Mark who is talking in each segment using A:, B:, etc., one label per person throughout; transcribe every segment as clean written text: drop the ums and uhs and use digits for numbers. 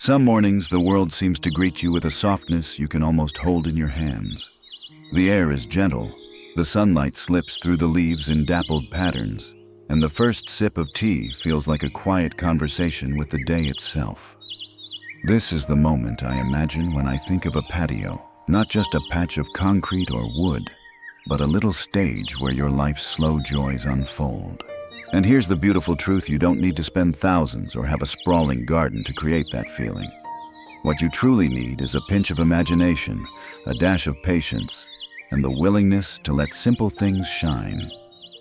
A: Some mornings, the world seems to greet you with a softness you can almost hold in your hands. The air is gentle, the sunlight slips through the leaves in dappled patterns, and the first sip of tea feels like a quiet conversation with the day itself. This is the moment I imagine when I think of a patio, not just a patch of concrete or wood, but a little stage where your life's slow joys unfold. And here's the beautiful truth: you don't need to spend thousands or have a sprawling garden to create that feeling. What you truly need is a pinch of imagination, a dash of patience, and the willingness to let simple things shine.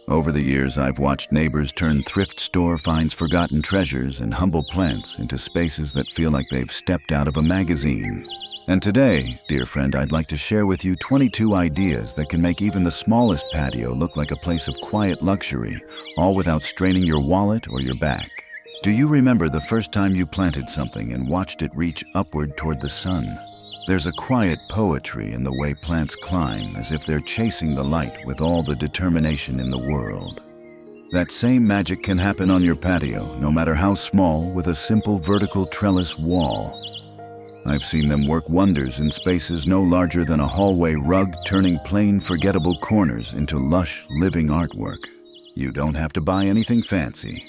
A: Over the years, I've watched neighbors turn thrift store finds, forgotten treasures, and humble plants into spaces that feel like they've stepped out of a magazine. And today, dear friend, I'd like to share with you 22 ideas that can make even the smallest patio look like a place of quiet luxury, all without straining your wallet or your back. Do you remember the first time you planted something and watched it reach upward toward the sun? There's a quiet poetry in the way plants climb, as if they're chasing the light with all the determination in the world. That same magic can happen on your patio, no matter how small, with a simple vertical trellis wall. I've seen them work wonders in spaces no larger than a hallway rug, turning plain, forgettable corners into lush, living artwork. You don't have to buy anything fancy.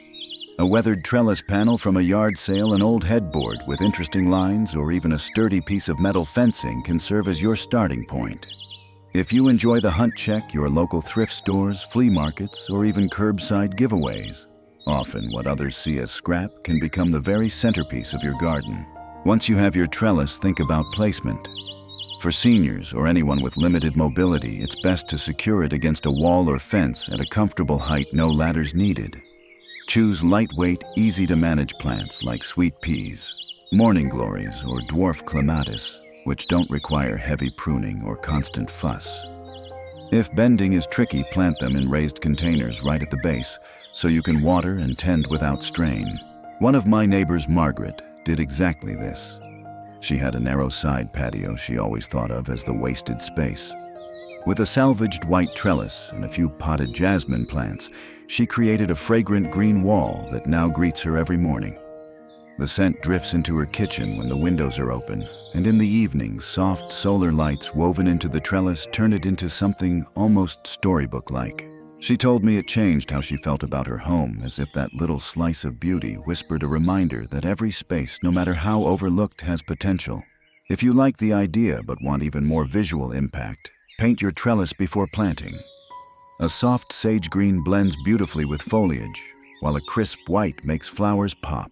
A: A weathered trellis panel from a yard sale, an old headboard with interesting lines, or even a sturdy piece of metal fencing can serve as your starting point. If you enjoy the hunt, check your local thrift stores, flea markets, or even curbside giveaways. Often what others see as scrap can become the very centerpiece of your garden. Once you have your trellis, think about placement. For seniors or anyone with limited mobility, it's best to secure it against a wall or fence at a comfortable height, no ladders needed. Choose lightweight, easy-to-manage plants like sweet peas, morning glories, or dwarf clematis, which don't require heavy pruning or constant fuss. If bending is tricky, plant them in raised containers right at the base, so you can water and tend without strain. One of my neighbors, Margaret, did exactly this. She had a narrow side patio she always thought of as the wasted space. With a salvaged white trellis and a few potted jasmine plants, she created a fragrant green wall that now greets her every morning. The scent drifts into her kitchen when the windows are open, and in the evenings, soft solar lights woven into the trellis turn it into something almost storybook-like. She told me it changed how she felt about her home, as if that little slice of beauty whispered a reminder that every space, no matter how overlooked, has potential. If you like the idea but want even more visual impact, paint your trellis before planting. A soft sage green blends beautifully with foliage, while a crisp white makes flowers pop.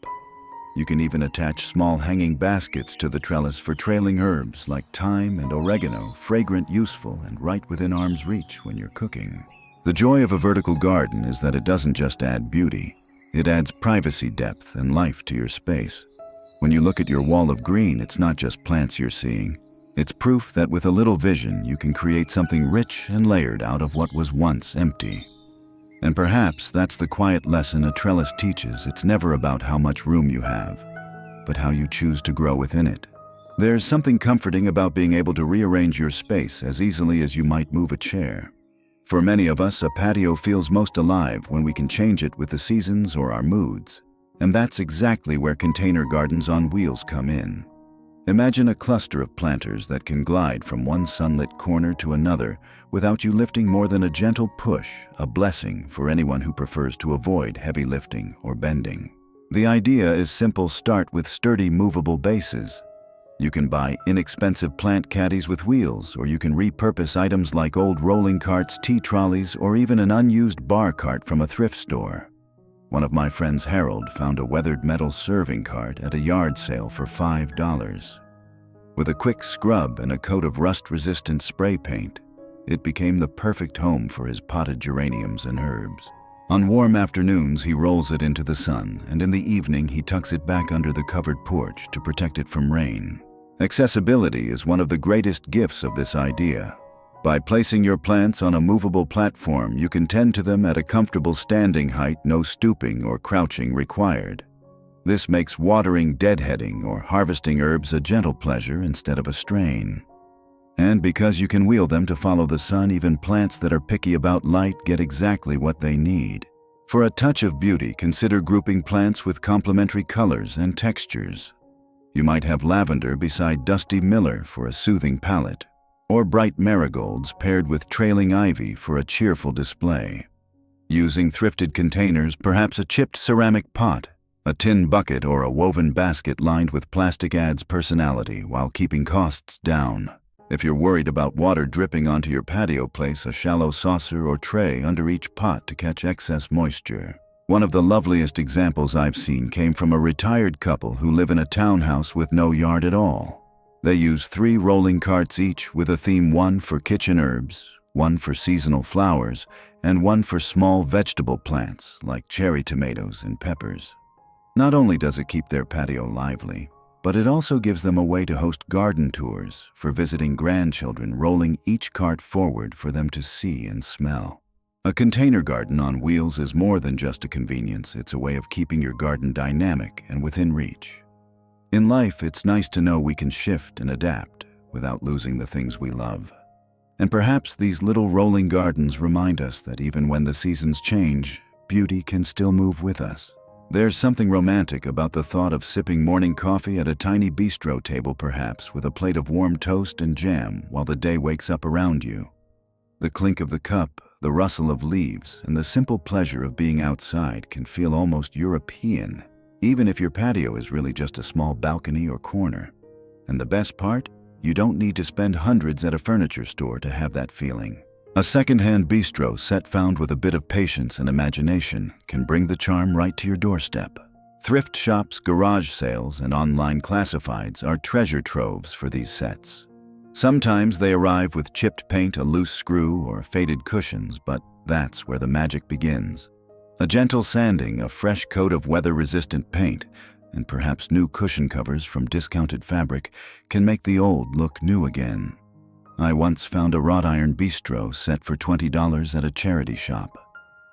A: You can even attach small hanging baskets to the trellis for trailing herbs like thyme and oregano, fragrant, useful, and right within arm's reach when you're cooking. The joy of a vertical garden is that it doesn't just add beauty, it adds privacy, depth, and life to your space. When you look at your wall of green, it's not just plants you're seeing. It's proof that with a little vision, you can create something rich and layered out of what was once empty. And perhaps that's the quiet lesson a trellis teaches. It's never about how much room you have, but how you choose to grow within it. There's something comforting about being able to rearrange your space as easily as you might move a chair. For many of us, a patio feels most alive when we can change it with the seasons or our moods. And that's exactly where container gardens on wheels come in. Imagine a cluster of planters that can glide from one sunlit corner to another without you lifting more than a gentle push, a blessing for anyone who prefers to avoid heavy lifting or bending. The idea is simple: start with sturdy, movable bases. You can buy inexpensive plant caddies with wheels, or you can repurpose items like old rolling carts, tea trolleys, or even an unused bar cart from a thrift store. One of my friends, Harold, found a weathered metal serving cart at a yard sale for $5. With a quick scrub and a coat of rust-resistant spray paint, it became the perfect home for his potted geraniums and herbs. On warm afternoons, he rolls it into the sun, and in the evening, he tucks it back under the covered porch to protect it from rain. Accessibility is one of the greatest gifts of this idea. By placing your plants on a movable platform, you can tend to them at a comfortable standing height, no stooping or crouching required. This makes watering, deadheading, or harvesting herbs a gentle pleasure instead of a strain. And because you can wheel them to follow the sun, even plants that are picky about light get exactly what they need. For a touch of beauty, consider grouping plants with complementary colors and textures. You might have lavender beside dusty miller for a soothing palette, or bright marigolds paired with trailing ivy for a cheerful display. Using thrifted containers, perhaps a chipped ceramic pot, a tin bucket, or a woven basket lined with plastic adds personality while keeping costs down. If you're worried about water dripping onto your patio, place a shallow saucer or tray under each pot to catch excess moisture. One of the loveliest examples I've seen came from a retired couple who live in a townhouse with no yard at all. They use 3 rolling carts each with a theme, one for kitchen herbs, one for seasonal flowers, and one for small vegetable plants like cherry tomatoes and peppers. Not only does it keep their patio lively, but it also gives them a way to host garden tours for visiting grandchildren, rolling each cart forward for them to see and smell. A container garden on wheels is more than just a convenience. It's a way of keeping your garden dynamic and within reach. In life, it's nice to know we can shift and adapt without losing the things we love. And perhaps these little rolling gardens remind us that even when the seasons change, beauty can still move with us. There's something romantic about the thought of sipping morning coffee at a tiny bistro table, perhaps with a plate of warm toast and jam while the day wakes up around you. The clink of the cup, the rustle of leaves, and the simple pleasure of being outside can feel almost European, even if your patio is really just a small balcony or corner. And the best part? You don't need to spend hundreds at a furniture store to have that feeling. A second-hand bistro set found with a bit of patience and imagination can bring the charm right to your doorstep. Thrift shops, garage sales, and online classifieds are treasure troves for these sets. Sometimes they arrive with chipped paint, a loose screw, or faded cushions, but that's where the magic begins. A gentle sanding, a fresh coat of weather-resistant paint, and perhaps new cushion covers from discounted fabric can make the old look new again. I once found a wrought iron bistro set for $20 at a charity shop.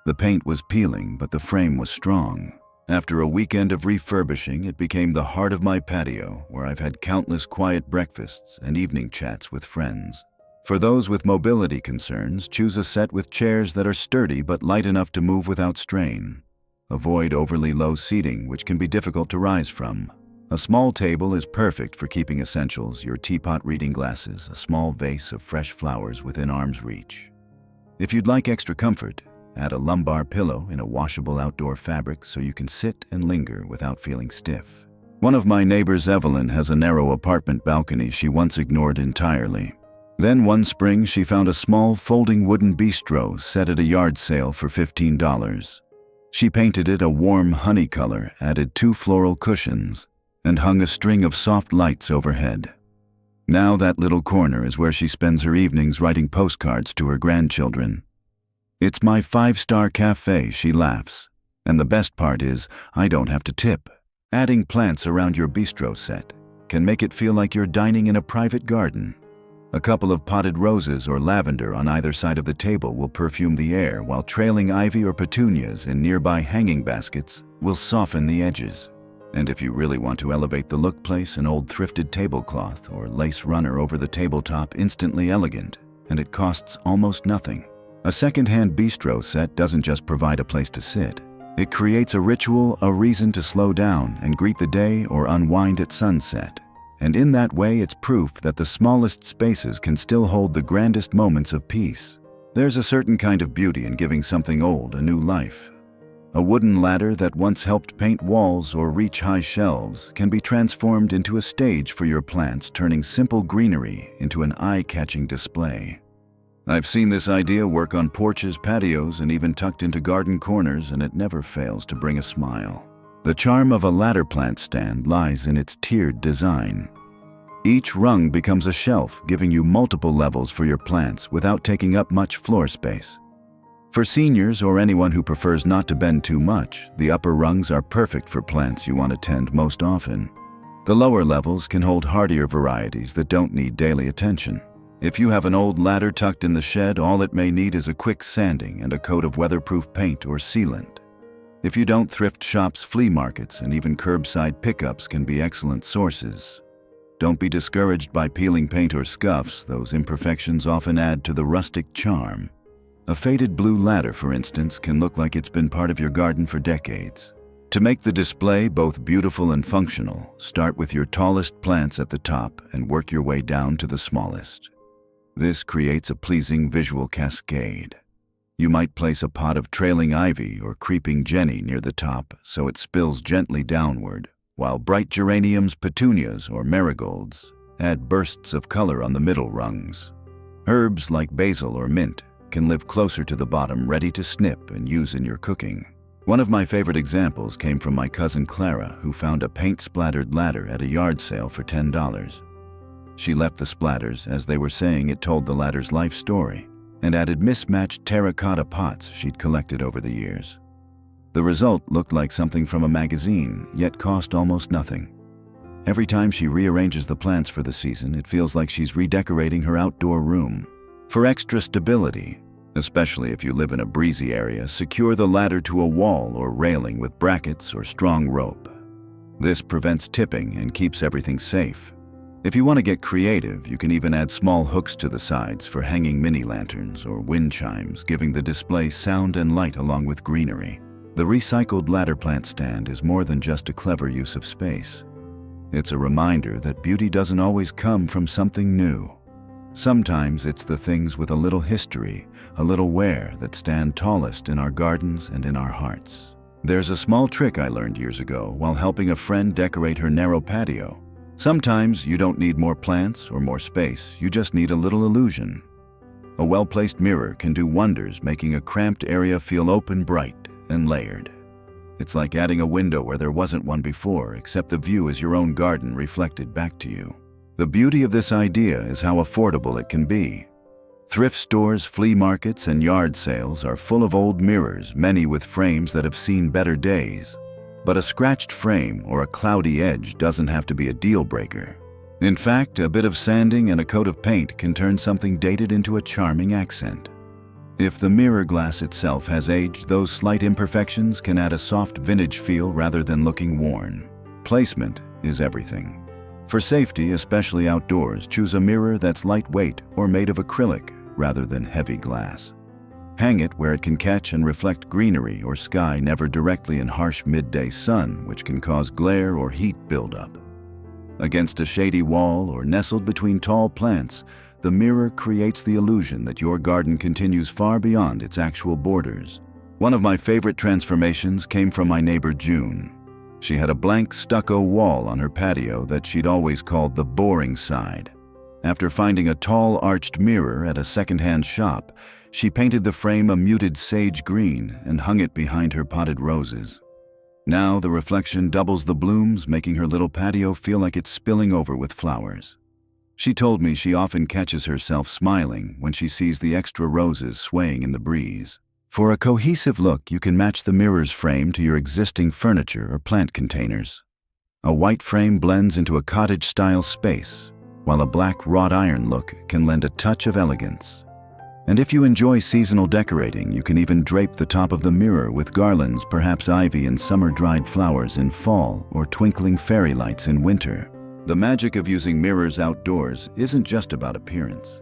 A: The paint was peeling, but the frame was strong. After a weekend of refurbishing, it became the heart of my patio, where I've had countless quiet breakfasts and evening chats with friends. For those with mobility concerns, choose a set with chairs that are sturdy but light enough to move without strain. Avoid overly low seating, which can be difficult to rise from. A small table is perfect for keeping essentials, your teapot, reading glasses, a small vase of fresh flowers within arm's reach. If you'd like extra comfort, add a lumbar pillow in a washable outdoor fabric so you can sit and linger without feeling stiff. One of my neighbors, Evelyn, has a narrow apartment balcony she once ignored entirely. Then one spring, she found a small folding wooden bistro set at a yard sale for $15. She painted it a warm honey color, added 2 floral cushions, and hung a string of soft lights overhead. Now that little corner is where she spends her evenings writing postcards to her grandchildren. "It's my 5-star cafe," she laughs. And the best part is, I don't have to tip. Adding plants around your bistro set can make it feel like you're dining in a private garden. A couple of potted roses or lavender on either side of the table will perfume the air, while trailing ivy or petunias in nearby hanging baskets will soften the edges. And if you really want to elevate the look, place an old thrifted tablecloth or lace runner over the tabletop, instantly elegant, and it costs almost nothing. A second-hand bistro set doesn't just provide a place to sit. It creates a ritual, a reason to slow down and greet the day or unwind at sunset. And in that way, it's proof that the smallest spaces can still hold the grandest moments of peace. There's a certain kind of beauty in giving something old a new life. A wooden ladder that once helped paint walls or reach high shelves can be transformed into a stage for your plants, turning simple greenery into an eye-catching display. I've seen this idea work on porches, patios, and even tucked into garden corners, and it never fails to bring a smile. The charm of a ladder plant stand lies in its tiered design. Each rung becomes a shelf, giving you multiple levels for your plants without taking up much floor space. For seniors or anyone who prefers not to bend too much, the upper rungs are perfect for plants you want to tend most often. The lower levels can hold hardier varieties that don't need daily attention. If you have an old ladder tucked in the shed, all it may need is a quick sanding and a coat of weatherproof paint or sealant. If you don't, thrift shops, flea markets, and even curbside pickups can be excellent sources. Don't be discouraged by peeling paint or scuffs. Those imperfections often add to the rustic charm. A faded blue ladder, for instance, can look like it's been part of your garden for decades. To make the display both beautiful and functional, start with your tallest plants at the top and work your way down to the smallest. This creates a pleasing visual cascade. You might place a pot of trailing ivy or creeping jenny near the top so it spills gently downward, while bright geraniums, petunias, or marigolds add bursts of color on the middle rungs. Herbs like basil or mint can live closer to the bottom, ready to snip and use in your cooking. One of my favorite examples came from my cousin Clara, who found a paint-splattered ladder at a yard sale for $10. She left the splatters as they were saying it told the ladder's life story, and added mismatched terracotta pots she'd collected over the years. The result looked like something from a magazine, yet cost almost nothing. Every time she rearranges the plants for the season, it feels like she's redecorating her outdoor room. For extra stability, especially if you live in a breezy area, secure the ladder to a wall or railing with brackets or strong rope. This prevents tipping and keeps everything safe. If you want to get creative, you can even add small hooks to the sides for hanging mini lanterns or wind chimes, giving the display sound and light along with greenery. The recycled ladder plant stand is more than just a clever use of space. It's a reminder that beauty doesn't always come from something new. Sometimes it's the things with a little history, a little wear, that stand tallest in our gardens and in our hearts. There's a small trick I learned years ago while helping a friend decorate her narrow patio. Sometimes you don't need more plants or more space, you just need a little illusion. A well-placed mirror can do wonders, making a cramped area feel open, bright, and layered. It's like adding a window where there wasn't one before, except the view is your own garden reflected back to you. The beauty of this idea is how affordable it can be. Thrift stores, flea markets, and yard sales are full of old mirrors, many with frames that have seen better days. But a scratched frame or a cloudy edge doesn't have to be a deal breaker. In fact, a bit of sanding and a coat of paint can turn something dated into a charming accent. If the mirror glass itself has aged, those slight imperfections can add a soft vintage feel rather than looking worn. Placement is everything. For safety, especially outdoors, choose a mirror that's lightweight or made of acrylic rather than heavy glass. Hang it where it can catch and reflect greenery or sky, never directly in harsh midday sun, which can cause glare or heat buildup. Against a shady wall or nestled between tall plants, the mirror creates the illusion that your garden continues far beyond its actual borders. One of my favorite transformations came from my neighbor June. She had a blank stucco wall on her patio that she'd always called the boring side. After finding a tall arched mirror at a secondhand shop, she painted the frame a muted sage green and hung it behind her potted roses. Now the reflection doubles the blooms, making her little patio feel like it's spilling over with flowers. She told me she often catches herself smiling when she sees the extra roses swaying in the breeze. For a cohesive look, you can match the mirror's frame to your existing furniture or plant containers. A white frame blends into a cottage-style space, while a black wrought iron look can lend a touch of elegance. And if you enjoy seasonal decorating, you can even drape the top of the mirror with garlands, perhaps ivy and summer-dried flowers in fall or twinkling fairy lights in winter. The magic of using mirrors outdoors isn't just about appearance.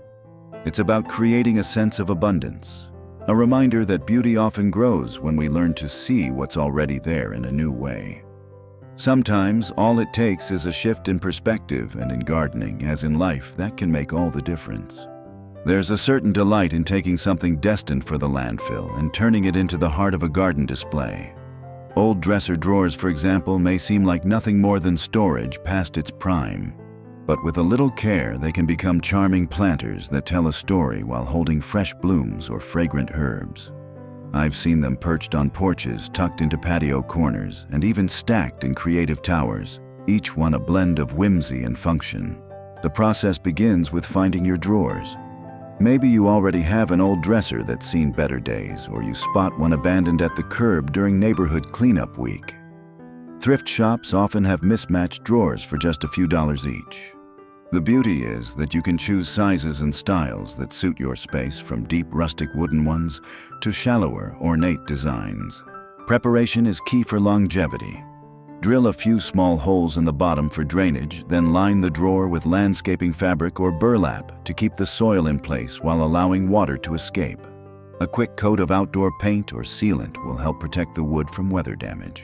A: It's about creating a sense of abundance. A reminder that beauty often grows when we learn to see what's already there in a new way. Sometimes all it takes is a shift in perspective, and in gardening, as in life, that can make all the difference. There's a certain delight in taking something destined for the landfill and turning it into the heart of a garden display. Old dresser drawers, for example, may seem like nothing more than storage past its prime. But with a little care, they can become charming planters that tell a story while holding fresh blooms or fragrant herbs. I've seen them perched on porches, tucked into patio corners, and even stacked in creative towers, each one a blend of whimsy and function. The process begins with finding your drawers. Maybe you already have an old dresser that's seen better days, or you spot one abandoned at the curb during neighborhood cleanup week. Thrift shops often have mismatched drawers for just a few dollars each. The beauty is that you can choose sizes and styles that suit your space, from deep rustic wooden ones to shallower ornate designs. Preparation is key for longevity. Drill a few small holes in the bottom for drainage, then line the drawer with landscaping fabric or burlap to keep the soil in place while allowing water to escape. A quick coat of outdoor paint or sealant will help protect the wood from weather damage.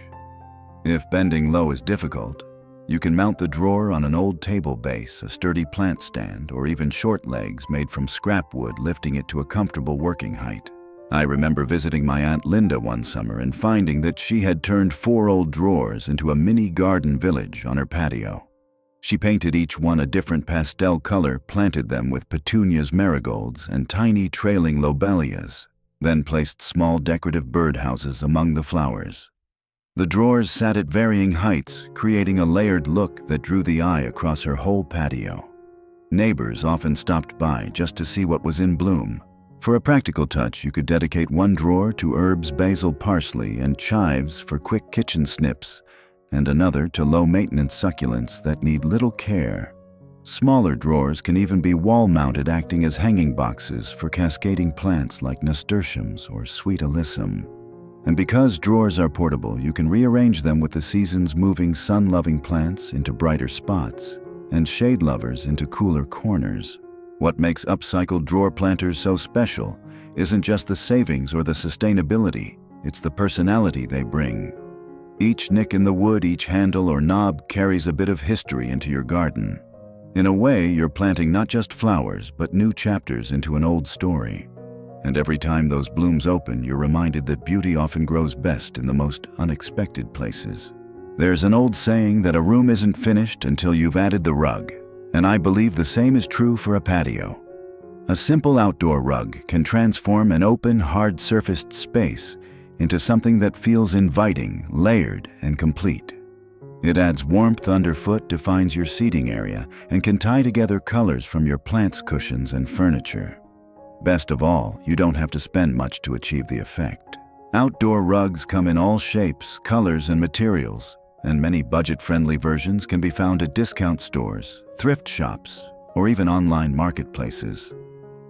A: If bending low is difficult, you can mount the drawer on an old table base, a sturdy plant stand, or even short legs made from scrap wood, lifting it to a comfortable working height. I remember visiting my Aunt Linda one summer and finding that she had turned 4 old drawers into a mini garden village on her patio. She painted each one a different pastel color, planted them with petunias, marigolds, and tiny trailing lobelias, then placed small decorative birdhouses among the flowers. The drawers sat at varying heights, creating a layered look that drew the eye across her whole patio. Neighbors often stopped by just to see what was in bloom. For a practical touch, you could dedicate one drawer to herbs, basil, parsley, and chives for quick kitchen snips, and another to low-maintenance succulents that need little care. Smaller drawers can even be wall-mounted, acting as hanging boxes for cascading plants like nasturtiums or sweet alyssum. And because drawers are portable, you can rearrange them with the season's moving sun-loving plants into brighter spots and shade lovers into cooler corners. What makes upcycled drawer planters so special isn't just the savings or the sustainability, it's the personality they bring. Each nick in the wood, each handle or knob carries a bit of history into your garden. In a way, you're planting not just flowers, but new chapters into an old story. And every time those blooms open, you're reminded that beauty often grows best in the most unexpected places. There's an old saying that a room isn't finished until you've added the rug, and I believe the same is true for a patio. A simple outdoor rug can transform an open, hard-surfaced space into something that feels inviting, layered, and complete. It adds warmth underfoot, defines your seating area, and can tie together colors from your plants, cushions, and furniture. Best of all, you don't have to spend much to achieve the effect. Outdoor rugs come in all shapes, colors, and materials, and many budget-friendly versions can be found at discount stores, thrift shops, or even online marketplaces.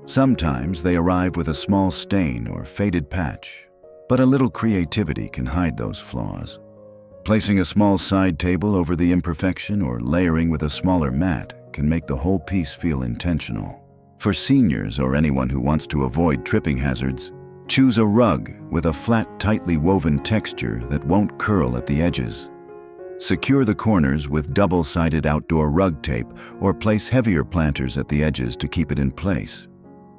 A: Sometimes they arrive with a small stain or faded patch, but a little creativity can hide those flaws. Placing a small side table over the imperfection or layering with a smaller mat can make the whole piece feel intentional. For seniors or anyone who wants to avoid tripping hazards, choose a rug with a flat, tightly woven texture that won't curl at the edges. Secure the corners with double-sided outdoor rug tape or place heavier planters at the edges to keep it in place.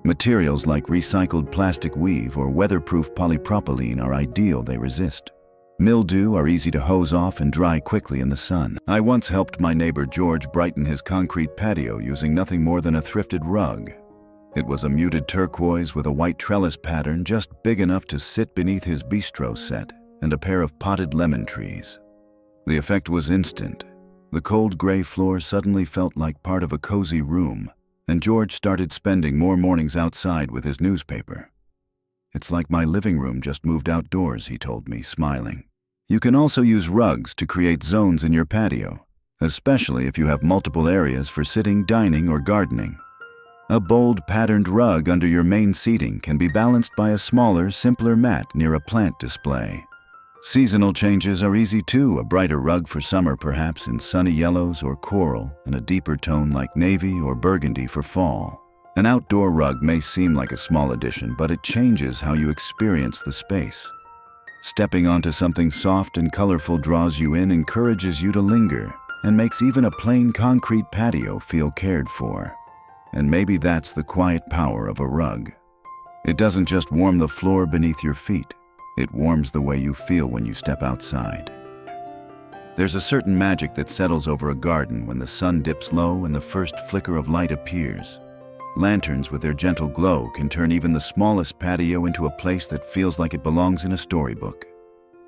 A: Materials like recycled plastic weave or weatherproof polypropylene are ideal. They resist mildew, are easy to hose off, and dry quickly in the sun. I once helped my neighbor George brighten his concrete patio using nothing more than a thrifted rug. It was a muted turquoise with a white trellis pattern just big enough to sit beneath his bistro set and a pair of potted lemon trees. The effect was instant. The cold gray floor suddenly felt like part of a cozy room, and George started spending more mornings outside with his newspaper. "It's like my living room just moved outdoors," he told me, smiling. You can also use rugs to create zones in your patio, especially if you have multiple areas for sitting, dining, or gardening. A bold, patterned rug under your main seating can be balanced by a smaller, simpler mat near a plant display. Seasonal changes are easy too. A brighter rug for summer, perhaps in sunny yellows or coral, and a deeper tone like navy or burgundy for fall. An outdoor rug may seem like a small addition, but it changes how you experience the space. Stepping onto something soft and colorful draws you in, encourages you to linger, and makes even a plain concrete patio feel cared for. And maybe that's the quiet power of a rug. It doesn't just warm the floor beneath your feet, it warms the way you feel when you step outside. There's a certain magic that settles over a garden when the sun dips low and the first flicker of light appears. Lanterns with their gentle glow can turn even the smallest patio into a place that feels like it belongs in a storybook.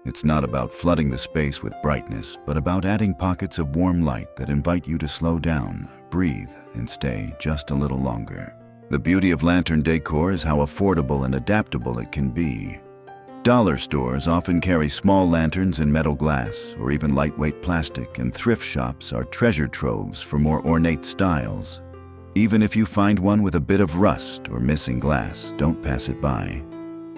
A: It's not about flooding the space with brightness, but about adding pockets of warm light that invite you to slow down, breathe, and stay just a little longer. The beauty of lantern decor is how affordable and adaptable it can be. Dollar stores often carry small lanterns in metal glass or even lightweight plastic, and thrift shops are treasure troves for more ornate styles. Even if you find one with a bit of rust or missing glass, don't pass it by.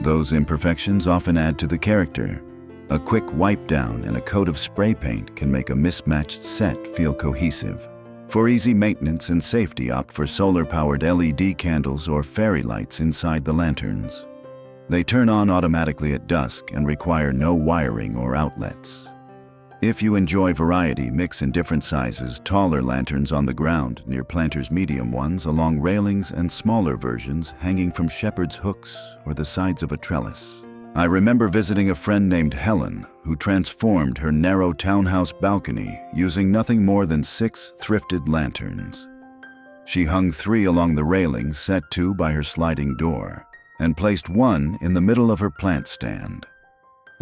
A: Those imperfections often add to the character. A quick wipe down and a coat of spray paint can make a mismatched set feel cohesive. For easy maintenance and safety, opt for solar-powered LED candles or fairy lights inside the lanterns. They turn on automatically at dusk and require no wiring or outlets. If you enjoy variety, mix in different sizes, taller lanterns on the ground near planters, medium ones along railings, and smaller versions hanging from shepherd's hooks or the sides of a trellis. I remember visiting a friend named Helen who transformed her narrow townhouse balcony using nothing more than 6 thrifted lanterns. She hung 3 along the railing, set 2 by her sliding door, and placed 1 in the middle of her plant stand.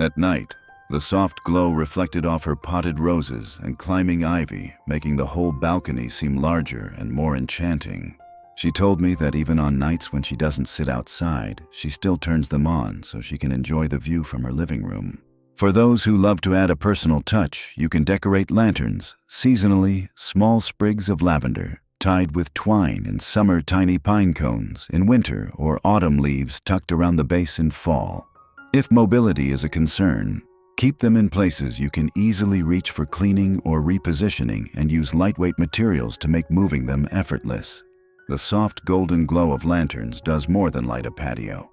A: At night, the soft glow reflected off her potted roses and climbing ivy, making the whole balcony seem larger and more enchanting. She told me that even on nights when she doesn't sit outside, she still turns them on so she can enjoy the view from her living room. For those who love to add a personal touch, you can decorate lanterns, seasonally small sprigs of lavender, tied with twine in summer, tiny pine cones in winter, or autumn leaves tucked around the base in fall. If mobility is a concern, keep them in places you can easily reach for cleaning or repositioning, and use lightweight materials to make moving them effortless. The soft golden glow of lanterns does more than light a patio.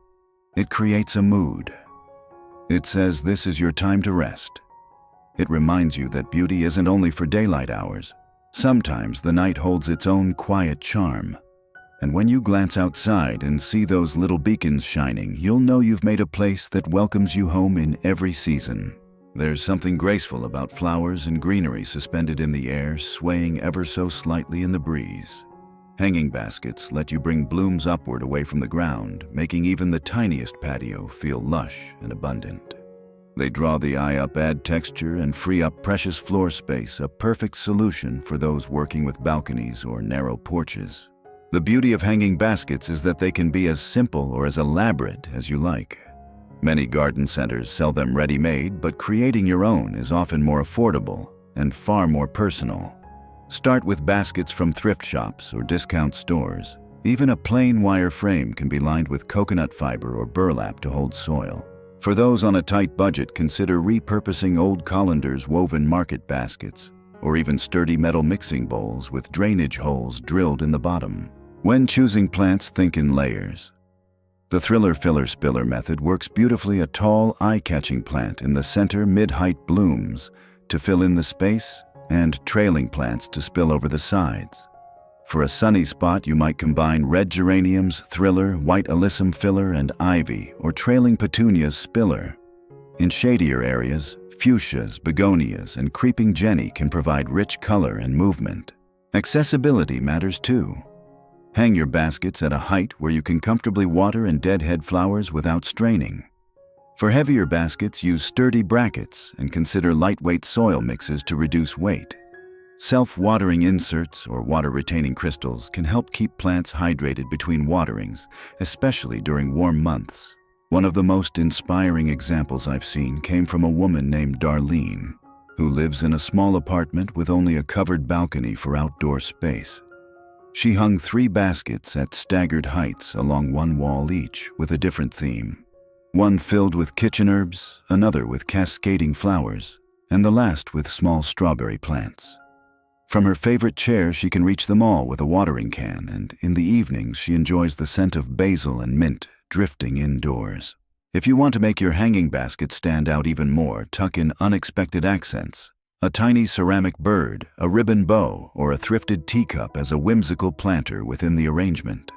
A: It creates a mood. It says this is your time to rest. It reminds you that beauty isn't only for daylight hours. Sometimes the night holds its own quiet charm. And when you glance outside and see those little beacons shining, you'll know you've made a place that welcomes you home in every season. There's something graceful about flowers and greenery suspended in the air, swaying ever so slightly in the breeze. Hanging baskets let you bring blooms upward away from the ground, making even the tiniest patio feel lush and abundant. They draw the eye up, add texture, and free up precious floor space, a perfect solution for those working with balconies or narrow porches. The beauty of hanging baskets is that they can be as simple or as elaborate as you like. Many garden centers sell them ready-made, but creating your own is often more affordable and far more personal. Start with baskets from thrift shops or discount stores. Even a plain wire frame can be lined with coconut fiber or burlap to hold soil. For those on a tight budget, consider repurposing old colanders, woven market baskets, or even sturdy metal mixing bowls with drainage holes drilled in the bottom. When choosing plants, think in layers. The Thriller Filler Spiller method works beautifully. A tall, eye-catching plant in the center, mid-height blooms to fill in the space, and trailing plants to spill over the sides. For a sunny spot, you might combine red geraniums, Thriller, white alyssum filler, and ivy, or trailing petunias, spiller. In shadier areas, fuchsias, begonias, and creeping jenny can provide rich color and movement. Accessibility matters too. Hang your baskets at a height where you can comfortably water and deadhead flowers without straining. For heavier baskets, use sturdy brackets and consider lightweight soil mixes to reduce weight. Self-watering inserts or water-retaining crystals can help keep plants hydrated between waterings, especially during warm months. One of the most inspiring examples I've seen came from a woman named Darlene, who lives in a small apartment with only a covered balcony for outdoor space. She hung 3 baskets at staggered heights along one wall each, with a different theme. One filled with kitchen herbs, another with cascading flowers, and the last with small strawberry plants. From her favorite chair, she can reach them all with a watering can, and in the evenings she enjoys the scent of basil and mint drifting indoors. If you want to make your hanging basket stand out even more, tuck in unexpected accents. A tiny ceramic bird, a ribbon bow, or a thrifted teacup as a whimsical planter within the arrangement.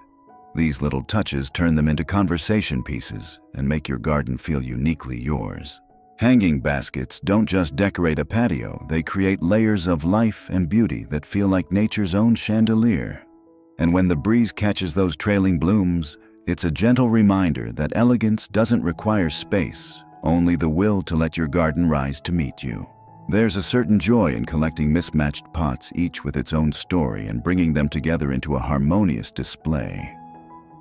A: These little touches turn them into conversation pieces and make your garden feel uniquely yours. Hanging baskets don't just decorate a patio, they create layers of life and beauty that feel like nature's own chandelier. And when the breeze catches those trailing blooms, it's a gentle reminder that elegance doesn't require space, only the will to let your garden rise to meet you. There's a certain joy in collecting mismatched pots, each with its own story, and bringing them together into a harmonious display.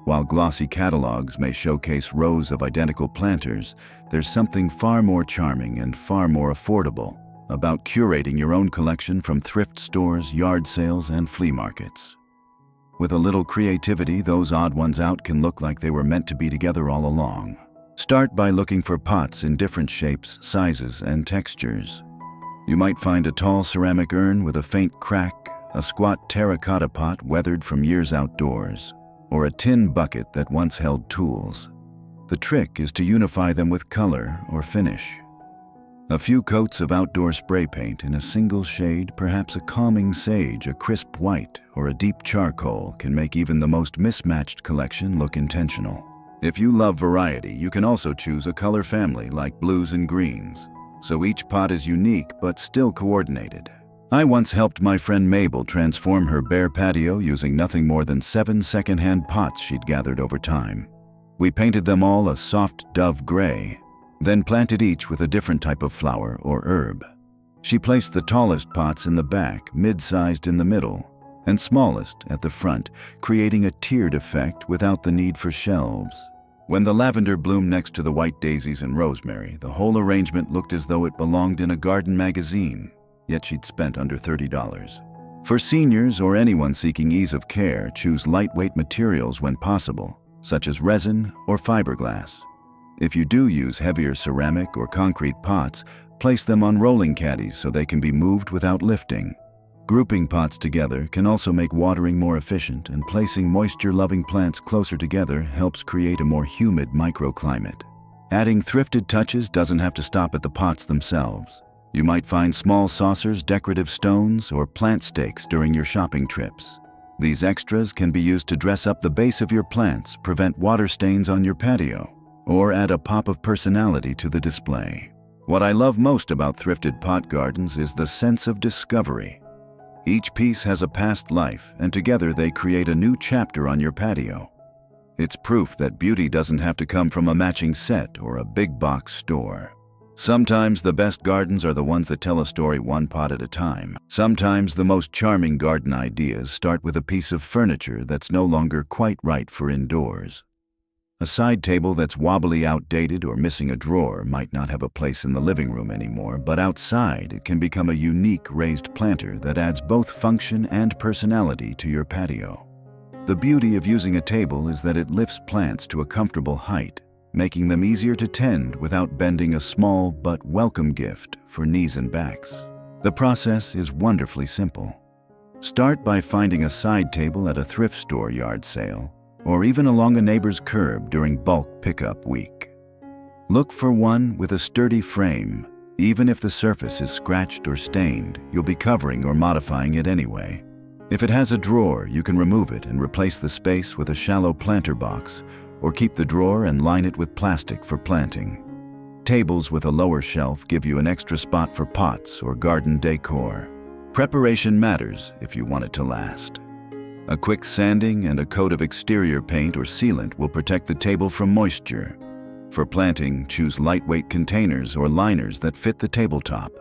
A: While glossy catalogs may showcase rows of identical planters, there's something far more charming and far more affordable about curating your own collection from thrift stores, yard sales, and flea markets. With a little creativity, those odd ones out can look like they were meant to be together all along. Start by looking for pots in different shapes, sizes, and textures. You might find a tall ceramic urn with a faint crack, a squat terracotta pot weathered from years outdoors, or a tin bucket that once held tools. The trick is to unify them with color or finish. A few coats of outdoor spray paint in a single shade, perhaps a calming sage, a crisp white, or a deep charcoal can make even the most mismatched collection look intentional. If you love variety, you can also choose a color family like blues and greens, so each pot is unique but still coordinated. I once helped my friend Mabel transform her bare patio using nothing more than 7 second-hand pots she'd gathered over time. We painted them all a soft dove gray, then planted each with a different type of flower or herb. She placed the tallest pots in the back, mid-sized in the middle, and smallest at the front, creating a tiered effect without the need for shelves. When the lavender bloomed next to the white daisies and rosemary, the whole arrangement looked as though it belonged in a garden magazine, yet she'd spent under $30. For seniors or anyone seeking ease of care, choose lightweight materials when possible, such as resin or fiberglass. If you do use heavier ceramic or concrete pots, place them on rolling caddies so they can be moved without lifting. Grouping pots together can also make watering more efficient, and placing moisture-loving plants closer together helps create a more humid microclimate. Adding thrifted touches doesn't have to stop at the pots themselves. You might find small saucers, decorative stones, or plant stakes during your shopping trips. These extras can be used to dress up the base of your plants, prevent water stains on your patio, or add a pop of personality to the display. What I love most about thrifted pot gardens is the sense of discovery. Each piece has a past life, and together they create a new chapter on your patio. It's proof that beauty doesn't have to come from a matching set or a big box store. Sometimes the best gardens are the ones that tell a story one pot at a time. Sometimes the most charming garden ideas start with a piece of furniture that's no longer quite right for indoors. A side table that's wobbly, outdated, or missing a drawer might not have a place in the living room anymore, but outside it can become a unique raised planter that adds both function and personality to your patio. The beauty of using a table is that it lifts plants to a comfortable height, making them easier to tend without bending, a small but welcome gift for knees and backs. The process is wonderfully simple. Start by finding a side table at a thrift store yard sale, or even along a neighbor's curb during bulk pickup week. Look for one with a sturdy frame. Even if the surface is scratched or stained, you'll be covering or modifying it anyway. If it has a drawer, you can remove it and replace the space with a shallow planter box, or keep the drawer and line it with plastic for planting. Tables with a lower shelf give you an extra spot for pots or garden decor. Preparation matters if you want it to last. A quick sanding and a coat of exterior paint or sealant will protect the table from moisture. For planting, choose lightweight containers or liners that fit the tabletop.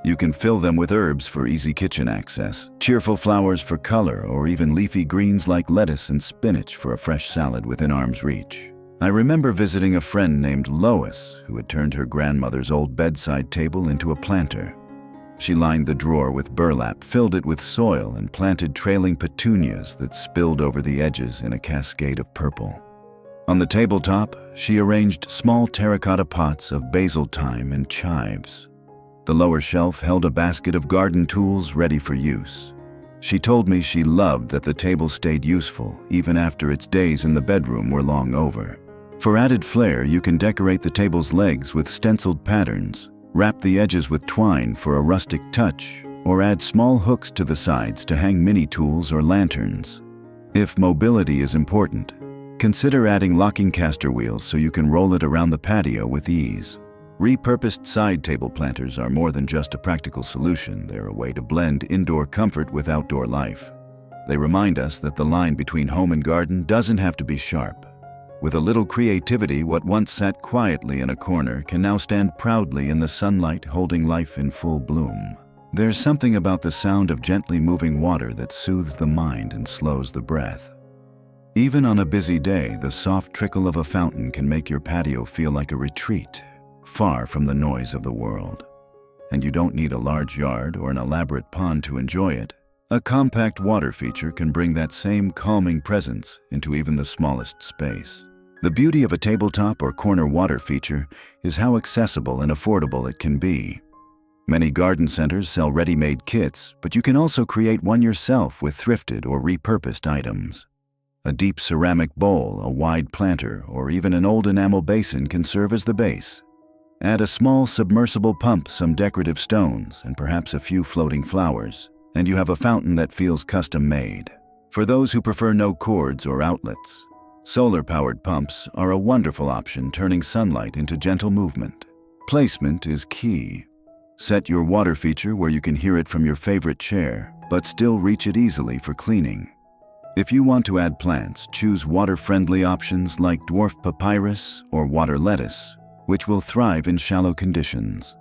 A: You can fill them with herbs for easy kitchen access, cheerful flowers for color, or even leafy greens like lettuce and spinach for a fresh salad within arm's reach. I remember visiting a friend named Lois who had turned her grandmother's old bedside table into a planter. She lined the drawer with burlap, filled it with soil, and planted trailing petunias that spilled over the edges in a cascade of purple. On the tabletop, she arranged small terracotta pots of basil, thyme, and chives. The lower shelf held a basket of garden tools ready for use. She told me she loved that the table stayed useful even after its days in the bedroom were long over. For added flair, you can decorate the table's legs with stenciled patterns, wrap the edges with twine for a rustic touch, or add small hooks to the sides to hang mini tools or lanterns. If mobility is important, consider adding locking caster wheels so you can roll it around the patio with ease. Repurposed side table planters are more than just a practical solution. They're a way to blend indoor comfort with outdoor life. They remind us that the line between home and garden doesn't have to be sharp. With a little creativity, what once sat quietly in a corner can now stand proudly in the sunlight, holding life in full bloom. There's something about the sound of gently moving water that soothes the mind and slows the breath. Even on a busy day, the soft trickle of a fountain can make your patio feel like a retreat, far from the noise of the world. And you don't need a large yard or an elaborate pond to enjoy it. A compact water feature can bring that same calming presence into even the smallest space. The beauty of a tabletop or corner water feature is how accessible and affordable it can be. Many garden centers sell ready-made kits, but you can also create one yourself with thrifted or repurposed items. A deep ceramic bowl, a wide planter, or even an old enamel basin can serve as the base. Add a small submersible pump, some decorative stones, and perhaps a few floating flowers, and you have a fountain that feels custom-made. For those who prefer no cords or outlets, solar-powered pumps are a wonderful option, turning sunlight into gentle movement. Placement is key. Set your water feature where you can hear it from your favorite chair, but still reach it easily for cleaning. If you want to add plants, choose water-friendly options like dwarf papyrus or water lettuce, which will thrive in shallow conditions.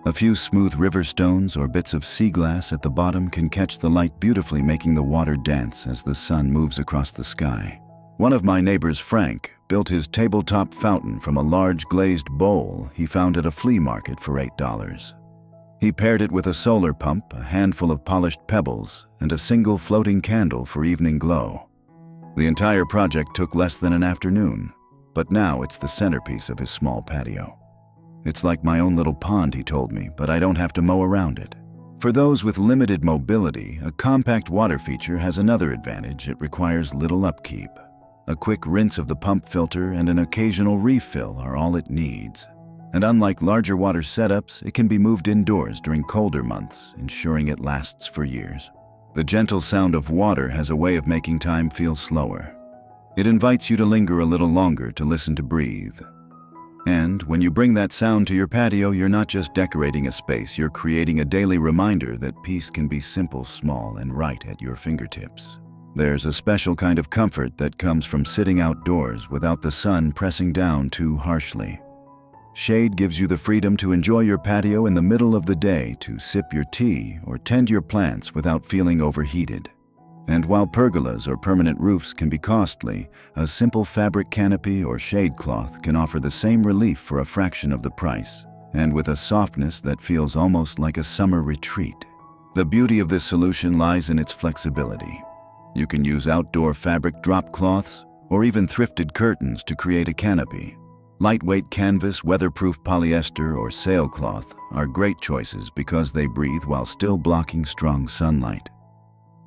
A: A few smooth river stones or bits of sea glass at the bottom can catch the light beautifully, making the water dance as the sun moves across the sky. One of my neighbors, Frank, built his tabletop fountain from a large glazed bowl he found at a flea market for $8. He paired it with a solar pump, a handful of polished pebbles, and a single floating candle for evening glow. The entire project took less than an afternoon, but now it's the centerpiece of his small patio. It's like my own little pond, he told me, but I don't have to mow around it. For those with limited mobility, a compact water feature has another advantage: it requires little upkeep. A quick rinse of the pump filter and an occasional refill are all it needs. And unlike larger water setups, it can be moved indoors during colder months, ensuring it lasts for years. The gentle sound of water has a way of making time feel slower. It invites you to linger a little longer, to listen, to breathe. And when you bring that sound to your patio, you're not just decorating a space, you're creating a daily reminder that peace can be simple, small, and right at your fingertips. There's a special kind of comfort that comes from sitting outdoors without the sun pressing down too harshly. Shade gives you the freedom to enjoy your patio in the middle of the day, to sip your tea or tend your plants without feeling overheated. And while pergolas or permanent roofs can be costly, a simple fabric canopy or shade cloth can offer the same relief for a fraction of the price, and with a softness that feels almost like a summer retreat. The beauty of this solution lies in its flexibility. You can use outdoor fabric drop cloths or even thrifted curtains to create a canopy. Lightweight canvas, weatherproof polyester, or sailcloth are great choices because they breathe while still blocking strong sunlight.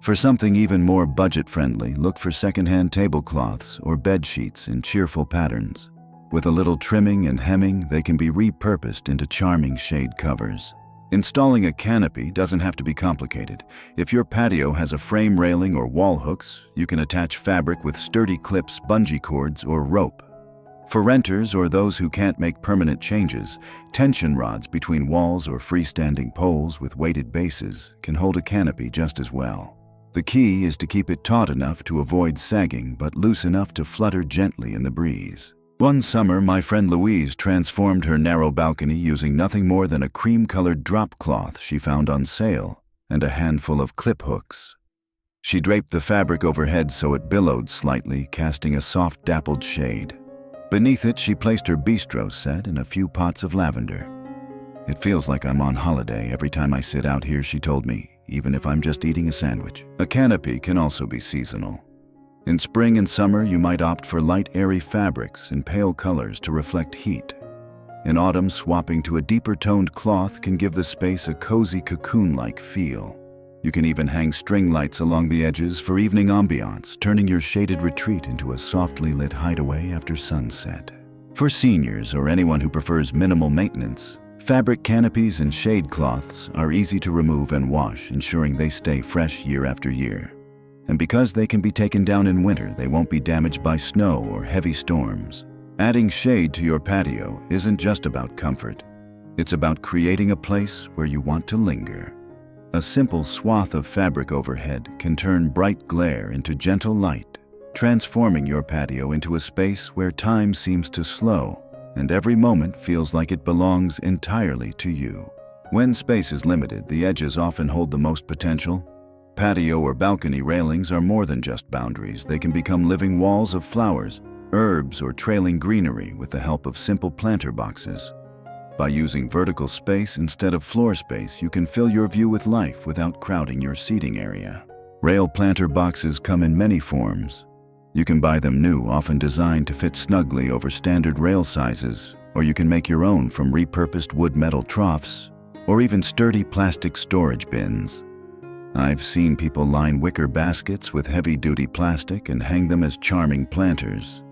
A: For something even more budget-friendly, look for secondhand tablecloths or bed sheets in cheerful patterns. With a little trimming and hemming, they can be repurposed into charming shade covers. Installing a canopy doesn't have to be complicated. If your patio has a frame railing or wall hooks, you can attach fabric with sturdy clips, bungee cords, or rope. For renters or those who can't make permanent changes, tension rods between walls or freestanding poles with weighted bases can hold a canopy just as well. The key is to keep it taut enough to avoid sagging, but loose enough to flutter gently in the breeze. One summer, my friend Louise transformed her narrow balcony using nothing more than a cream-colored drop cloth she found on sale and a handful of clip hooks. She draped the fabric overhead so it billowed slightly, casting a soft dappled shade. Beneath it, she placed her bistro set and a few pots of lavender. "It feels like I'm on holiday every time I sit out here," she told me, "even if I'm just eating a sandwich." A canopy can also be seasonal. In spring and summer, you might opt for light, airy fabrics and pale colors to reflect heat. In autumn, swapping to a deeper toned cloth can give the space a cozy cocoon-like feel. You can even hang string lights along the edges for evening ambiance, turning your shaded retreat into a softly lit hideaway after sunset. For seniors or anyone who prefers minimal maintenance, fabric canopies and shade cloths are easy to remove and wash, ensuring they stay fresh year after year. And because they can be taken down in winter, they won't be damaged by snow or heavy storms. Adding shade to your patio isn't just about comfort. It's about creating a place where you want to linger. A simple swath of fabric overhead can turn bright glare into gentle light, transforming your patio into a space where time seems to slow and every moment feels like it belongs entirely to you. When space is limited, the edges often hold the most potential. Patio or balcony railings are more than just boundaries. They can become living walls of flowers, herbs, or trailing greenery with the help of simple planter boxes. By using vertical space instead of floor space, you can fill your view with life without crowding your seating area. Rail planter boxes come in many forms. You can buy them new, often designed to fit snugly over standard rail sizes, or you can make your own from repurposed wood-metal troughs, or even sturdy plastic storage bins. I've seen people line wicker baskets with heavy-duty plastic and hang them as charming planters.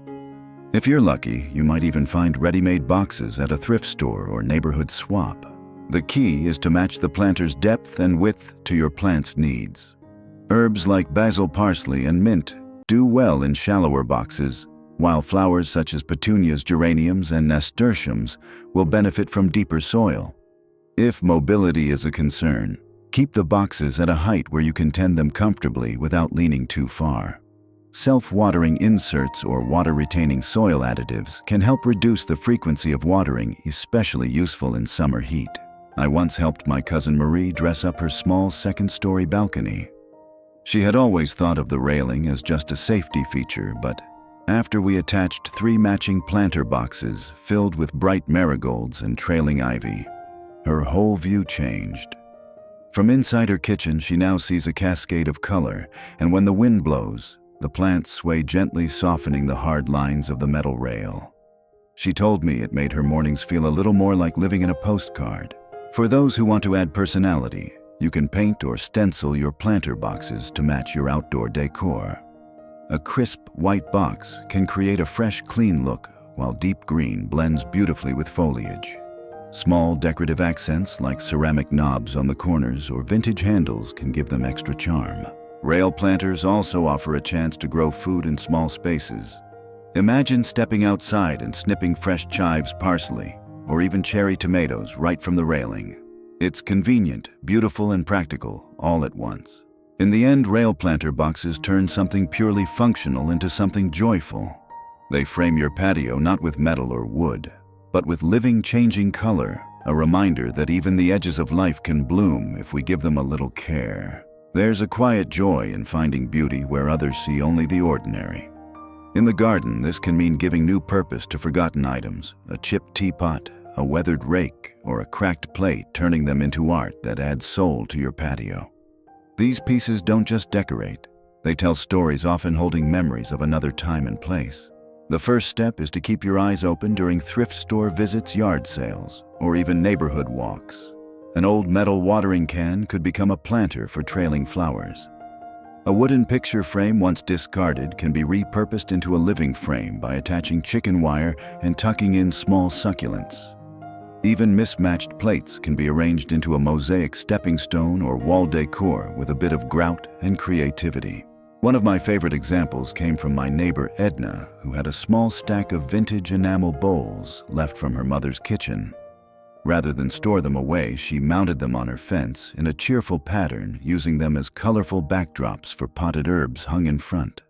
A: If you're lucky, you might even find ready-made boxes at a thrift store or neighborhood swap. The key is to match the planter's depth and width to your plant's needs. Herbs like basil, parsley, and mint do well in shallower boxes, while flowers such as petunias, geraniums, and nasturtiums will benefit from deeper soil. If mobility is a concern, keep the boxes at a height where you can tend them comfortably without leaning too far. Self-watering inserts or water-retaining soil additives can help reduce the frequency of watering, especially useful in summer heat. I once helped my cousin Marie dress up her small second-story balcony. She had always thought of the railing as just a safety feature, but after we attached 3 matching planter boxes filled with bright marigolds and trailing ivy, her whole view changed. From inside her kitchen, she now sees a cascade of color, and when the wind blows, the plants sway gently, softening the hard lines of the metal rail. She told me it made her mornings feel a little more like living in a postcard. For those who want to add personality, you can paint or stencil your planter boxes to match your outdoor decor. A crisp white box can create a fresh, clean look, while deep green blends beautifully with foliage. Small decorative accents like ceramic knobs on the corners or vintage handles can give them extra charm. Rail planters also offer a chance to grow food in small spaces. Imagine stepping outside and snipping fresh chives, parsley, or even cherry tomatoes right from the railing. It's convenient, beautiful, and practical all at once. In the end, rail planter boxes turn something purely functional into something joyful. They frame your patio not with metal or wood, but with living, changing color, a reminder that even the edges of life can bloom if we give them a little care. There's a quiet joy in finding beauty where others see only the ordinary. In the garden, this can mean giving new purpose to forgotten items, a chipped teapot, a weathered rake, or a cracked plate, turning them into art that adds soul to your patio. These pieces don't just decorate, they tell stories, often holding memories of another time and place. The first step is to keep your eyes open during thrift store visits, yard sales, or even neighborhood walks. An old metal watering can could become a planter for trailing flowers. A wooden picture frame once discarded can be repurposed into a living frame by attaching chicken wire and tucking in small succulents. Even mismatched plates can be arranged into a mosaic stepping stone or wall decor with a bit of grout and creativity. One of my favorite examples came from my neighbor Edna, who had a small stack of vintage enamel bowls left from her mother's kitchen. Rather than store them away, she mounted them on her fence in a cheerful pattern, using them as colorful backdrops for potted herbs hung in front.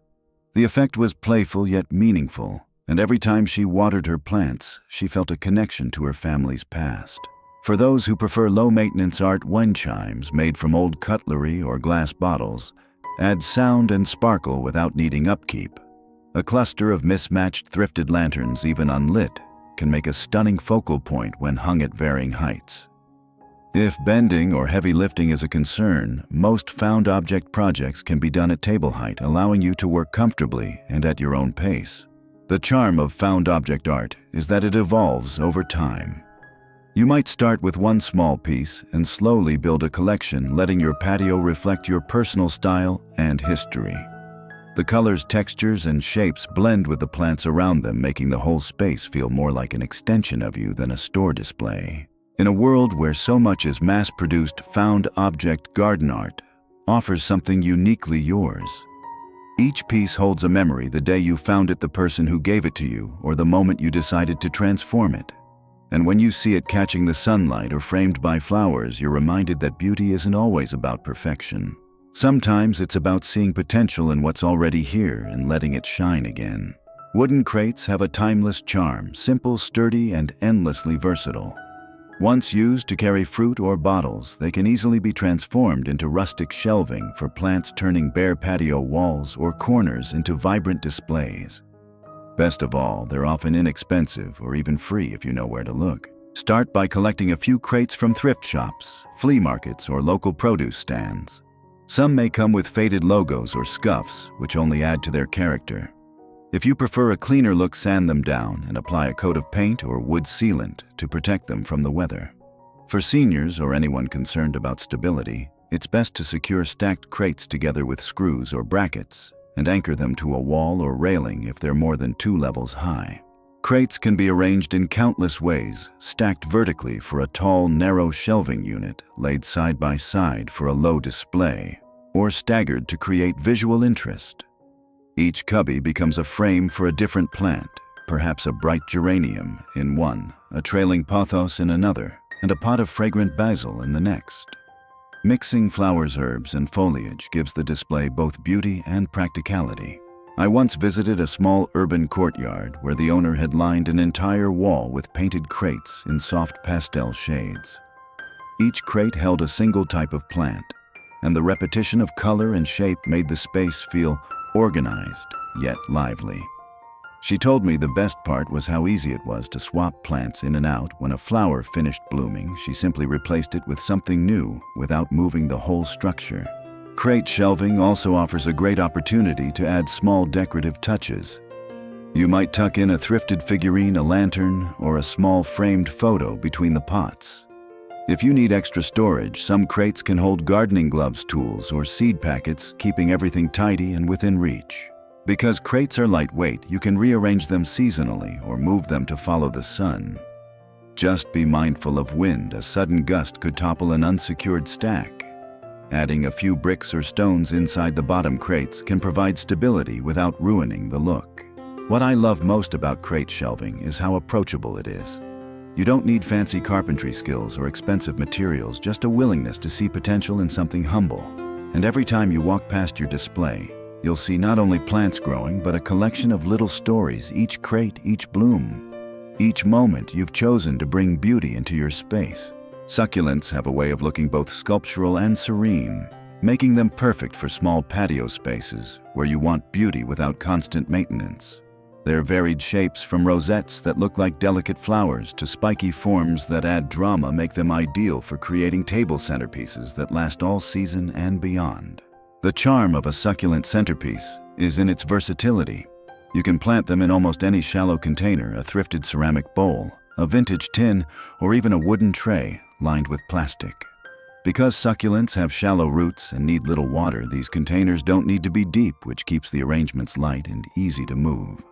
A: The effect was playful yet meaningful, and every time she watered her plants, she felt a connection to her family's past. For those who prefer low-maintenance art, wind chimes made from old cutlery or glass bottles add sound and sparkle without needing upkeep. A cluster of mismatched thrifted lanterns, even unlit, can make a stunning focal point when hung at varying heights. If bending or heavy lifting is a concern, most found object projects can be done at table height, allowing you to work comfortably and at your own pace. The charm of found object art is that it evolves over time. You might start with one small piece and slowly build a collection, letting your patio reflect your personal style and history. The colors, textures, and shapes blend with the plants around them, making the whole space feel more like an extension of you than a store display. In a world where so much is mass-produced, found object garden art offers something uniquely yours. Each piece holds a memory: the day you found it, the person who gave it to you, or the moment you decided to transform it. And when you see it catching the sunlight or framed by flowers, you're reminded that beauty isn't always about perfection. Sometimes it's about seeing potential in what's already here and letting it shine again. Wooden crates have a timeless charm, simple, sturdy, and endlessly versatile. Once used to carry fruit or bottles, they can easily be transformed into rustic shelving for plants, turning bare patio walls or corners into vibrant displays. Best of all, they're often inexpensive or even free if you know where to look. Start by collecting a few crates from thrift shops, flea markets, or local produce stands. Some may come with faded logos or scuffs, which only add to their character. If you prefer a cleaner look, sand them down and apply a coat of paint or wood sealant to protect them from the weather. For seniors or anyone concerned about stability, it's best to secure stacked crates together with screws or brackets. and anchor them to a wall or railing if they're more than 2 levels high. Crates can be arranged in countless ways, stacked vertically for a tall, narrow shelving unit, laid side by side for a low display, or staggered to create visual interest. Each cubby becomes a frame for a different plant, perhaps a bright geranium in one, a trailing pothos in another, and a pot of fragrant basil in the next. Mixing flowers, herbs, and foliage gives the display both beauty and practicality. I once visited a small urban courtyard where the owner had lined an entire wall with painted crates in soft pastel shades. Each crate held a single type of plant, and the repetition of color and shape made the space feel organized yet lively. She told me the best part was how easy it was to swap plants in and out. When a flower finished blooming, she simply replaced it with something new without moving the whole structure. Crate shelving also offers a great opportunity to add small decorative touches. You might tuck in a thrifted figurine, a lantern, or a small framed photo between the pots. If you need extra storage, some crates can hold gardening gloves, tools, or seed packets, keeping everything tidy and within reach. Because crates are lightweight, you can rearrange them seasonally or move them to follow the sun. Just be mindful of wind. A sudden gust could topple an unsecured stack. Adding a few bricks or stones inside the bottom crates can provide stability without ruining the look. What I love most about crate shelving is how approachable it is. You don't need fancy carpentry skills or expensive materials, just a willingness to see potential in something humble. And every time you walk past your display, you'll see not only plants growing, but a collection of little stories, each crate, each bloom, each moment you've chosen to bring beauty into your space. Succulents have a way of looking both sculptural and serene, making them perfect for small patio spaces where you want beauty without constant maintenance. Their varied shapes, from rosettes that look like delicate flowers to spiky forms that add drama, make them ideal for creating table centerpieces that last all season and beyond. The charm of a succulent centerpiece is in its versatility. You can plant them in almost any shallow container, a thrifted ceramic bowl, a vintage tin, or even a wooden tray lined with plastic. Because succulents have shallow roots and need little water, these containers don't need to be deep, which keeps the arrangements light and easy to move.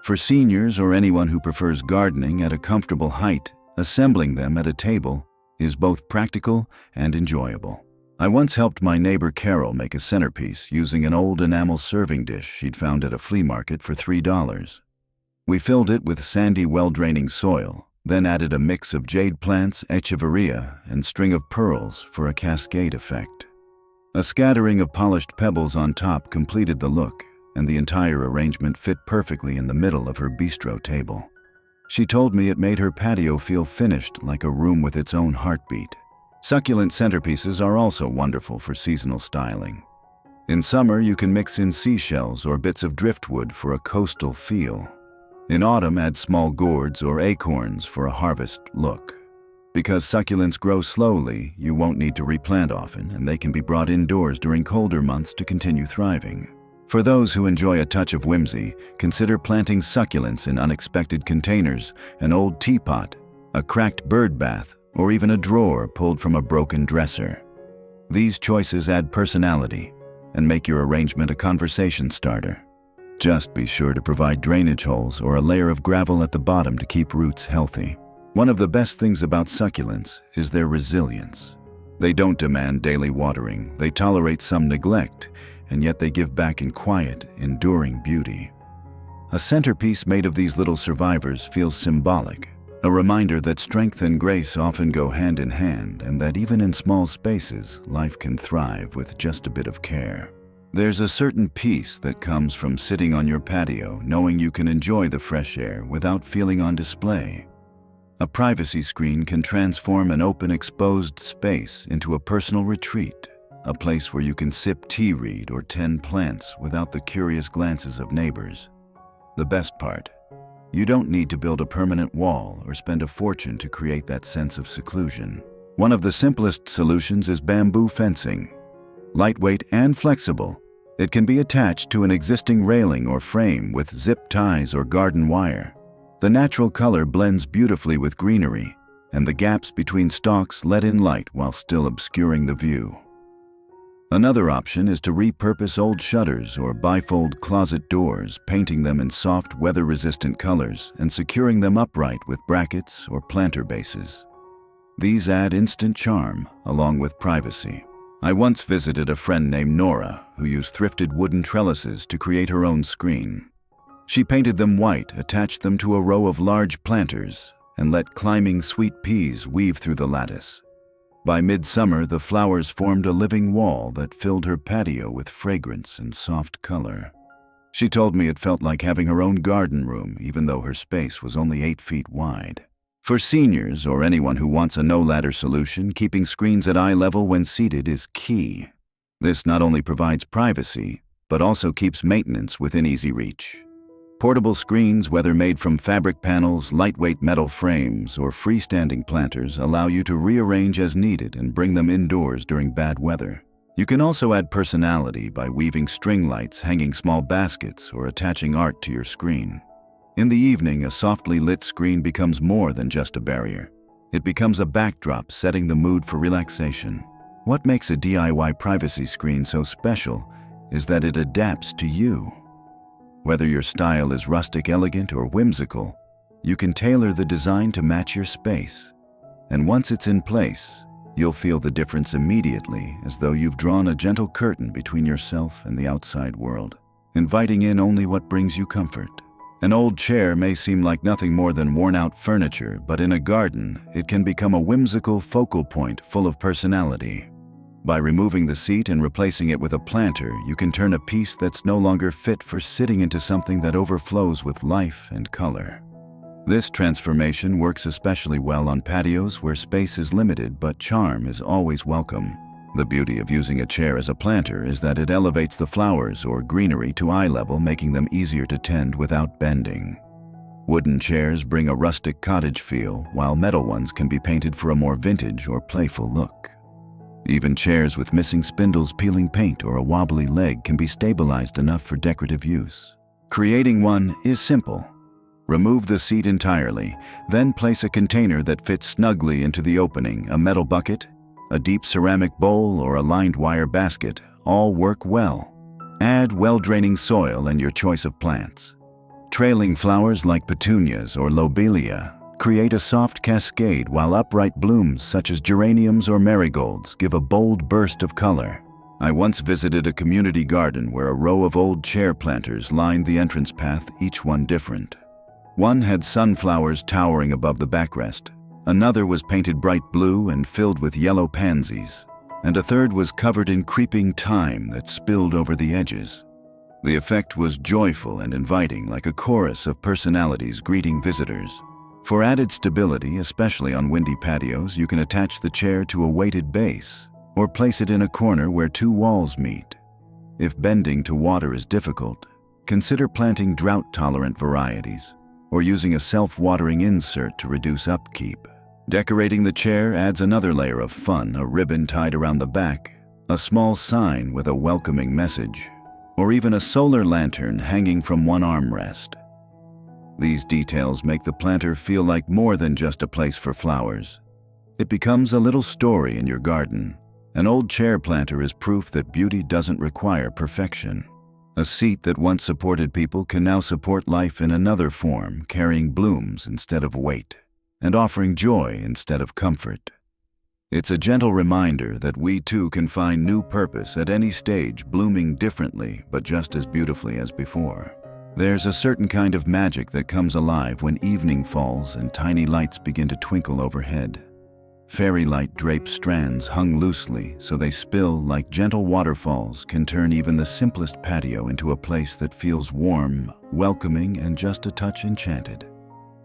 A: For seniors or anyone who prefers gardening at a comfortable height, assembling them at a table is both practical and enjoyable. I once helped my neighbor Carol make a centerpiece using an old enamel serving dish she'd found at a flea market for $3. We filled it with sandy, well-draining soil, then added a mix of jade plants, echeveria, and string of pearls for a cascade effect. A scattering of polished pebbles on top completed the look, and the entire arrangement fit perfectly in the middle of her bistro table. She told me it made her patio feel finished, like a room with its own heartbeat. Succulent centerpieces are also wonderful for seasonal styling. In summer, you can mix in seashells or bits of driftwood for a coastal feel. In autumn, add small gourds or acorns for a harvest look. Because succulents grow slowly, you won't need to replant often, and they can be brought indoors during colder months to continue thriving. For those who enjoy a touch of whimsy, consider planting succulents in unexpected containers, an old teapot, a cracked bird bath, or even a drawer pulled from a broken dresser. These choices add personality and make your arrangement a conversation starter. Just be sure to provide drainage holes or a layer of gravel at the bottom to keep roots healthy. One of the best things about succulents is their resilience. They don't demand daily watering, they tolerate some neglect, and yet they give back in quiet, enduring beauty. A centerpiece made of these little survivors feels symbolic, a reminder that strength and grace often go hand in hand, and that even in small spaces, life can thrive with just a bit of care. There's a certain peace that comes from sitting on your patio, knowing you can enjoy the fresh air without feeling on display. A privacy screen can transform an open, exposed space into a personal retreat, a place where you can sip tea, read, or tend plants without the curious glances of neighbors. The best part: you don't need to build a permanent wall or spend a fortune to create that sense of seclusion. One of the simplest solutions is bamboo fencing. Lightweight and flexible, it can be attached to an existing railing or frame with zip ties or garden wire. The natural color blends beautifully with greenery, and the gaps between stalks let in light while still obscuring the view. Another option is to repurpose old shutters or bifold closet doors, painting them in soft, weather-resistant colors and securing them upright with brackets or planter bases. These add instant charm, along with privacy. I once visited a friend named Nora who used thrifted wooden trellises to create her own screen. She painted them white, attached them to a row of large planters, and let climbing sweet peas weave through the lattice. By midsummer, the flowers formed a living wall that filled her patio with fragrance and soft color. She told me it felt like having her own garden room, even though her space was only 8 feet wide. For seniors or anyone who wants a no-ladder solution, keeping screens at eye level when seated is key. This not only provides privacy, but also keeps maintenance within easy reach. Portable screens, whether made from fabric panels, lightweight metal frames, or freestanding planters, allow you to rearrange as needed and bring them indoors during bad weather. You can also add personality by weaving string lights, hanging small baskets, or attaching art to your screen. In the evening, a softly lit screen becomes more than just a barrier. It becomes a backdrop, setting the mood for relaxation. What makes a DIY privacy screen so special is that it adapts to you. Whether your style is rustic, elegant, or whimsical, you can tailor the design to match your space. And once it's in place, you'll feel the difference immediately, as though you've drawn a gentle curtain between yourself and the outside world, inviting in only what brings you comfort. An old chair may seem like nothing more than worn-out furniture, but in a garden, it can become a whimsical focal point full of personality. By removing the seat and replacing it with a planter, you can turn a piece that's no longer fit for sitting into something that overflows with life and color. This transformation works especially well on patios where space is limited but charm is always welcome. The beauty of using a chair as a planter is that it elevates the flowers or greenery to eye level, making them easier to tend without bending. Wooden chairs bring a rustic cottage feel, while metal ones can be painted for a more vintage or playful look. Even chairs with missing spindles, peeling paint, or a wobbly leg can be stabilized enough for decorative use. Creating one is simple. Remove the seat entirely, then place a container that fits snugly into the opening. A metal bucket, a deep ceramic bowl, or a lined wire basket all work well. Add well-draining soil and your choice of plants. Trailing flowers like petunias or lobelia create a soft cascade, while upright blooms such as geraniums or marigolds give a bold burst of color. I once visited a community garden where a row of old chair planters lined the entrance path, each one different. One had sunflowers towering above the backrest, another was painted bright blue and filled with yellow pansies, and a third was covered in creeping thyme that spilled over the edges. The effect was joyful and inviting, like a chorus of personalities greeting visitors. For added stability, especially on windy patios, you can attach the chair to a weighted base or place it in a corner where 2 walls meet. If bending to water is difficult, consider planting drought-tolerant varieties or using a self-watering insert to reduce upkeep. Decorating the chair adds another layer of fun: a ribbon tied around the back, a small sign with a welcoming message, or even a solar lantern hanging from one armrest. These details make the planter feel like more than just a place for flowers. It becomes a little story in your garden. An old chair planter is proof that beauty doesn't require perfection. A seat that once supported people can now support life in another form, carrying blooms instead of weight, and offering joy instead of comfort. It's a gentle reminder that we too can find new purpose at any stage, blooming differently but just as beautifully as before. There's a certain kind of magic that comes alive when evening falls and tiny lights begin to twinkle overhead. Fairy light draped strands hung loosely so they spill like gentle waterfalls can turn even the simplest patio into a place that feels warm, welcoming, and just a touch enchanted.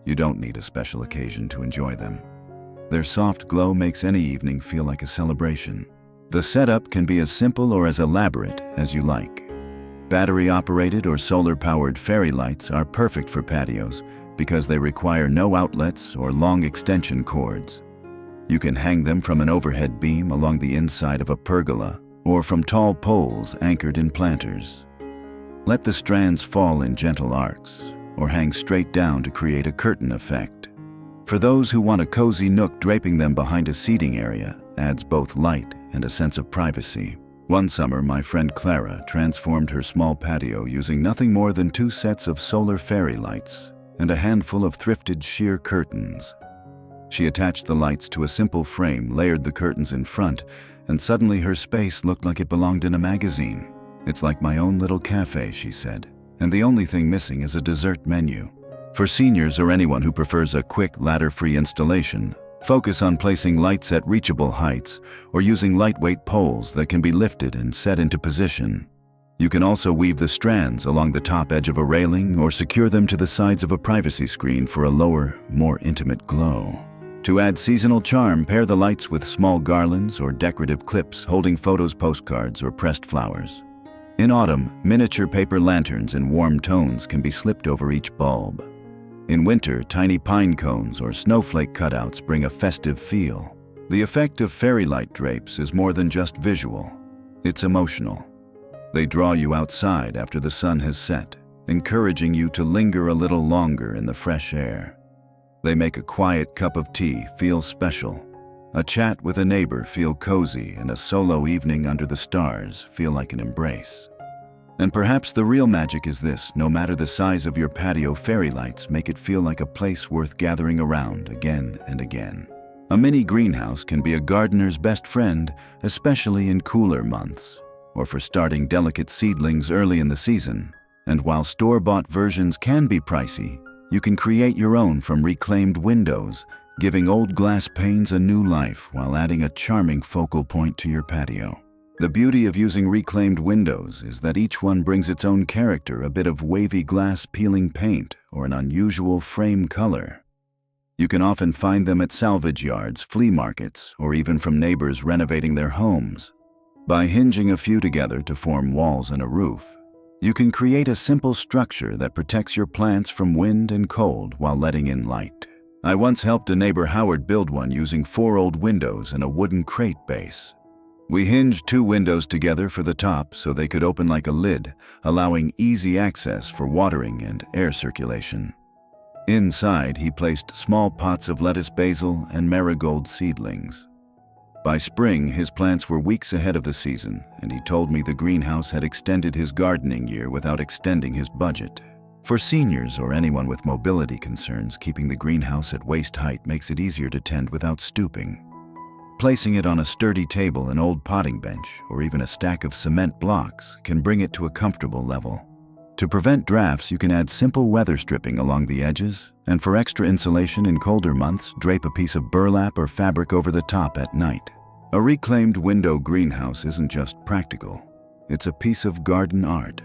A: You don't need a special occasion to enjoy them. Their soft glow makes any evening feel like a celebration. The setup can be as simple or as elaborate as you like. Battery-operated or solar-powered fairy lights are perfect for patios because they require no outlets or long extension cords. You can hang them from an overhead beam along the inside of a pergola or from tall poles anchored in planters. Let the strands fall in gentle arcs or hang straight down to create a curtain effect. For those who want a cozy nook, draping them behind a seating area adds both light and a sense of privacy. One summer, my friend Clara transformed her small patio using nothing more than 2 sets of solar fairy lights and a handful of thrifted sheer curtains. She attached the lights to a simple frame, layered the curtains in front, and suddenly her space looked like it belonged in a magazine. "It's like my own little cafe," she said, "and the only thing missing is a dessert menu." For seniors or anyone who prefers a quick, ladder-free installation, focus on placing lights at reachable heights or using lightweight poles that can be lifted and set into position. You can also weave the strands along the top edge of a railing or secure them to the sides of a privacy screen for a lower, more intimate glow. To add seasonal charm, pair the lights with small garlands or decorative clips holding photos, postcards, or pressed flowers. In autumn, miniature paper lanterns in warm tones can be slipped over each bulb. In winter, tiny pine cones or snowflake cutouts bring a festive feel. The effect of fairy light drapes is more than just visual. It's emotional. They draw you outside after the sun has set, encouraging you to linger a little longer in the fresh air. They make a quiet cup of tea feel special, a chat with a neighbor feel cozy, and a solo evening under the stars feel like an embrace. And perhaps the real magic is this: no matter the size of your patio, fairy lights make it feel like a place worth gathering around again and again. A mini greenhouse can be a gardener's best friend, especially in cooler months, or for starting delicate seedlings early in the season. And while store-bought versions can be pricey, you can create your own from reclaimed windows, giving old glass panes a new life while adding a charming focal point to your patio. The beauty of using reclaimed windows is that each one brings its own character: a bit of wavy glass peeling paint or an unusual frame color. You can often find them at salvage yards, flea markets, or even from neighbors renovating their homes. By hinging a few together to form walls and a roof, you can create a simple structure that protects your plants from wind and cold while letting in light. I once helped a neighbor Howard build one using 4 old windows and a wooden crate base. We hinged 2 windows together for the top so they could open like a lid, allowing easy access for watering and air circulation. Inside, he placed small pots of lettuce, basil, and marigold seedlings. By spring, his plants were weeks ahead of the season, and he told me the greenhouse had extended his gardening year without extending his budget. For seniors or anyone with mobility concerns, keeping the greenhouse at waist height makes it easier to tend without stooping. Placing it on a sturdy table, an old potting bench, or even a stack of cement blocks can bring it to a comfortable level. To prevent drafts, you can add simple weather stripping along the edges, and for extra insulation in colder months, drape a piece of burlap or fabric over the top at night. A reclaimed window greenhouse isn't just practical, it's a piece of garden art.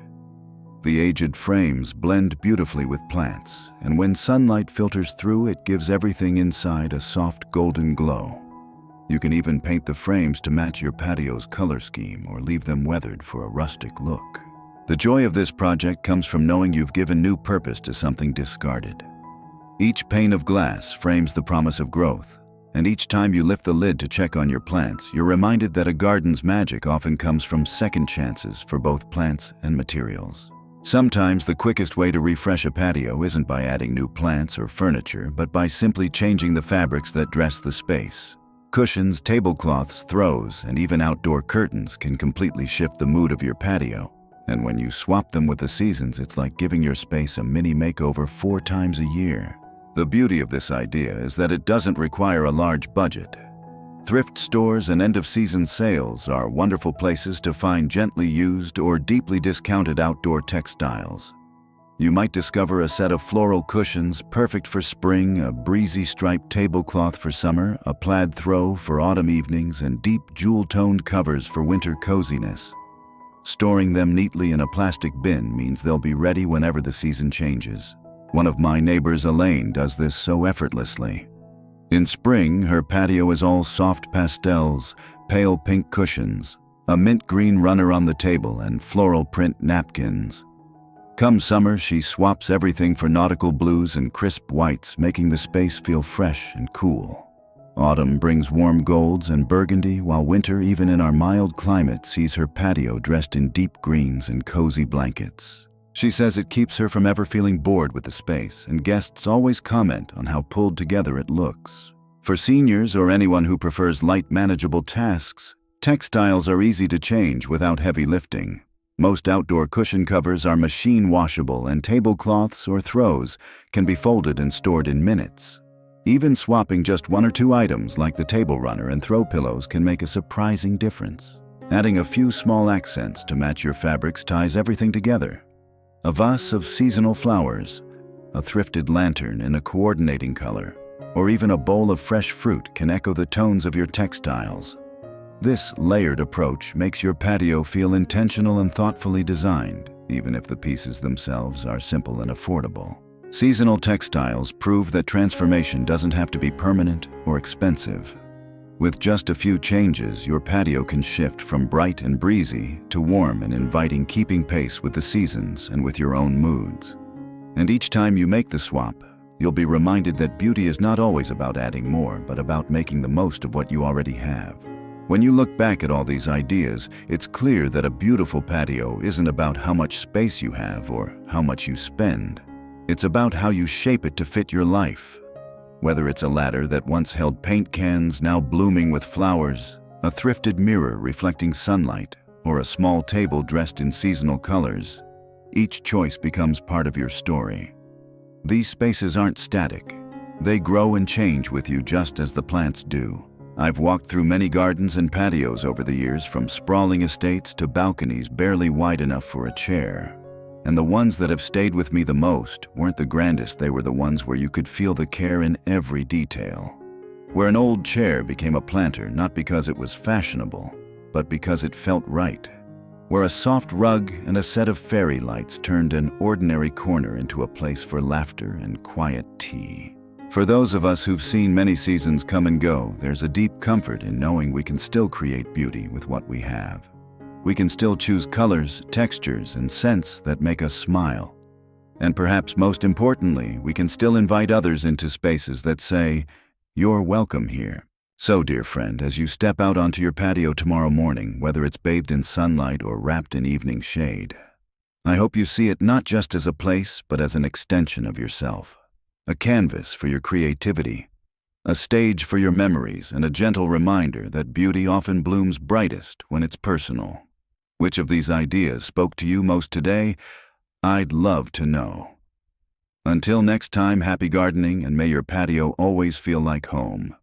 A: The aged frames blend beautifully with plants, and when sunlight filters through, it gives everything inside a soft golden glow. You can even paint the frames to match your patio's color scheme or leave them weathered for a rustic look. The joy of this project comes from knowing you've given new purpose to something discarded. Each pane of glass frames the promise of growth, and each time you lift the lid to check on your plants, you're reminded that a garden's magic often comes from second chances for both plants and materials. Sometimes the quickest way to refresh a patio isn't by adding new plants or furniture, but by simply changing the fabrics that dress the space. Cushions, tablecloths, throws, and even outdoor curtains can completely shift the mood of your patio. And when you swap them with the seasons, it's like giving your space a mini makeover 4 times a year. The beauty of this idea is that it doesn't require a large budget. Thrift stores and end-of-season sales are wonderful places to find gently used or deeply discounted outdoor textiles. You might discover a set of floral cushions perfect for spring, a breezy striped tablecloth for summer, a plaid throw for autumn evenings, and deep jewel-toned covers for winter coziness. Storing them neatly in a plastic bin means they'll be ready whenever the season changes. One of my neighbors, Elaine, does this so effortlessly. In spring, her patio is all soft pastels, pale pink cushions, a mint green runner on the table, and floral print napkins. Come summer, she swaps everything for nautical blues and crisp whites, making the space feel fresh and cool. Autumn brings warm golds and burgundy, while winter, even in our mild climate, sees her patio dressed in deep greens and cozy blankets. She says it keeps her from ever feeling bored with the space, and guests always comment on how pulled together it looks. For seniors or anyone who prefers light, manageable tasks, Textiles are easy to change without heavy lifting. Most outdoor cushion covers are machine washable, and tablecloths or throws can be folded and stored in minutes. Even swapping just one or two items like the table runner and throw pillows can make a surprising difference. Adding a few small accents to match your fabrics ties everything together. A vase of seasonal flowers, a thrifted lantern in a coordinating color, or even a bowl of fresh fruit can echo the tones of your textiles. This layered approach makes your patio feel intentional and thoughtfully designed, even if the pieces themselves are simple and affordable. Seasonal textiles prove that transformation doesn't have to be permanent or expensive. With just a few changes, your patio can shift from bright and breezy to warm and inviting, keeping pace with the seasons and with your own moods. And each time you make the swap, you'll be reminded that beauty is not always about adding more, but about making the most of what you already have. When you look back at all these ideas, it's clear that a beautiful patio isn't about how much space you have or how much you spend. It's about how you shape it to fit your life. Whether it's a ladder that once held paint cans now blooming with flowers, a thrifted mirror reflecting sunlight, or a small table dressed in seasonal colors, each choice becomes part of your story. These spaces aren't static. They grow and change with you just as the plants do. I've walked through many gardens and patios over the years, from sprawling estates to balconies barely wide enough for a chair. And the ones that have stayed with me the most weren't the grandest, they were the ones where you could feel the care in every detail. Where an old chair became a planter not because it was fashionable, but because it felt right. Where a soft rug and a set of fairy lights turned an ordinary corner into a place for laughter and quiet tea. For those of us who've seen many seasons come and go, there's a deep comfort in knowing we can still create beauty with what we have. We can still choose colors, textures, and scents that make us smile. And perhaps most importantly, we can still invite others into spaces that say, "You're welcome here." So, dear friend, as you step out onto your patio tomorrow morning, whether it's bathed in sunlight or wrapped in evening shade, I hope you see it not just as a place, but as an extension of yourself. A canvas for your creativity, a stage for your memories, and a gentle reminder that beauty often blooms brightest when it's personal. Which of these ideas spoke to you most today? I'd love to know. Until next time, happy gardening, and may your patio always feel like home.